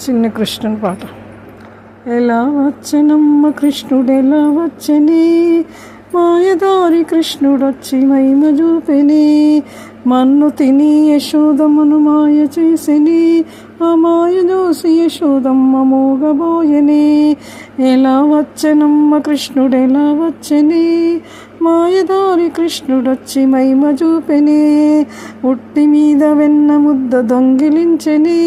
చిన్న కృష్ణుని పాట. ఎలా వచ్చనమ్మ కృష్ణుడెలా వచ్చని, మాయదారి కృష్ణుడొచ్చి మహిమ చూపెని, మన్ను తిని యశోదమ్మను మాయ చేసిని, ఆ మాయ చూసి యశోదమ్మ మోగబోయని. ఎలా వచ్చనమ్మ కృష్ణుడెలా వచ్చని, మాయదారి కృష్ణుడొచ్చి మహిమ చూపెని, ఉట్టి మీద వెన్న ముద్ద దొంగిలించని,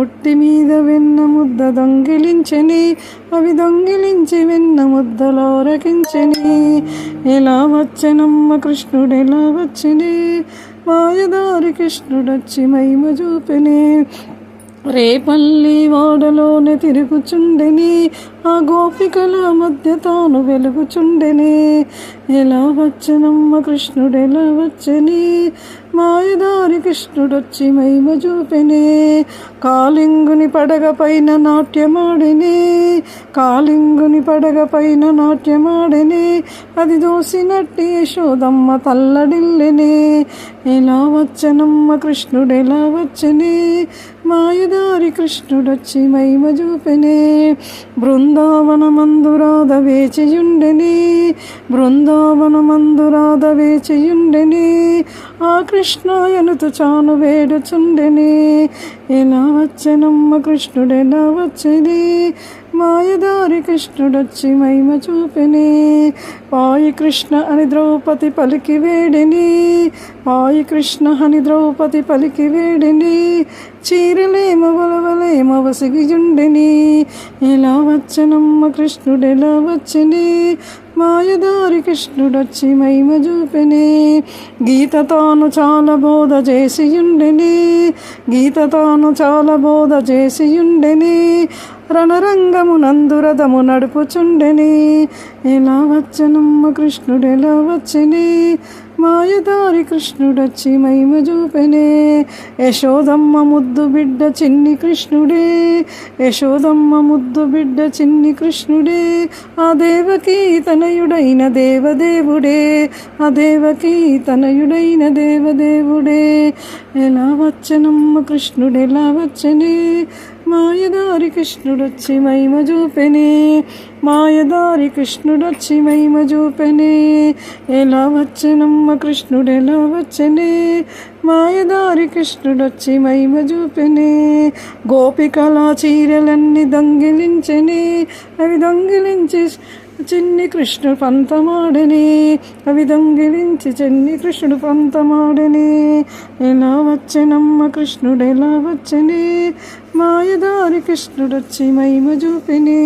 ఉట్టి మీద వెన్న ముద్ద దొంగిలించని, అవి దొంగిలించి వెన్న ముద్దలోరకించని. ఎలా వచ్చనమ్మ కృష్ణుడెలా వచ్చని, మాయదారి కృష్ణుడొచ్చి మహిమ చూపెని. రేపల్లి వాడలోనే తిరుగుచుండెని, ఆ గోపికల మధ్య తాను వెలుగుచుండెని. ఎలా వచ్చనమ్మ కృష్ణుడెలా వచ్చని, మాయదారి కృష్ణుడొచ్చి మహిమ చూపెని. కాళింగుని పడగ పైన నాట్యమాడిని, కాళింగుని పడగ పైన నాట్యమాడిని, అది దోసినట్టి యశోదమ్మ తల్లడిల్లెని. ఎలా వచ్చనమ్మ కృష్ణుడెలా వచ్చని, మాయదారి కృష్ణుడొచ్చి మహిమ చూపెని. బృందావనమందు రాధ వేచియుండెని, బృందావనమందు రాధ వేచియుండెని, ఆ కృష్ణాయనుతు చాను వేడుచుండెని. ఎలా వచ్చనమ్మ కృష్ణుడెలా వచ్చని, మాయదారి కృష్ణుడొచ్చి మహిమ చూపెని. పాయి కృష్ణ అని ద్రౌపది పలికి వేడిని, పాయి కృష్ణ అని ద్రౌపది పలికి వేడిని, చీరలేమ వలవలేమ వసిగియుండెని. ఎలా వచ్చనమ్మ కృష్ణుడెలా వచ్చని, మాయదారి కృష్ణుడొచ్చి మహిమ చూపెని. గీత తాను చాలా బోధ చేసియుండెని, గీత తాను చాలా బోధ చేసియుండెని, రణరంగమునందు రథము నడుపుచుండెని. ఎలా వచ్చనమ్మ కృష్ణుడెలా వచ్చని, మాయదారి కృష్ణుడొచ్చి మహిమ చూపెని. యశోదమ్మ ముద్దు బిడ్డ చిన్ని కృష్ణుడే, యశోదమ్మ ముద్దు బిడ్డ చిన్ని కృష్ణుడే, ఆ దేవకీ తనయుడైన దేవదేవుడే, ఆ దేవకీ తనయుడైన దేవదేవుడే. ఎలా వచ్చనమ్మ కృష్ణుడెలా వచ్చని, మాయదారి కృష్ణుడొచ్చి మహిమ చూపెని, మాయదారి కృష్ణుడొచ్చి మహిమ చూపెని. ఎలా వచ్చనమ్మ కృష్ణుడెలా వచ్చని, మాయదారి కృష్ణుడొచ్చి మహిమ చూపెని. గోపికల చీరలన్నీ దొంగిలించని, అవి దొంగిలించి చిన్ని కృష్ణుడు పంతమాడని, అవి దొంగిలించి చిన్ని కృష్ణుడు పంతమాడని. ఎలా వచ్చనమ్మ కృష్ణుడెలా వచ్చని, మాయదారి కృష్ణుడొచ్చి మహిమ చూపెని.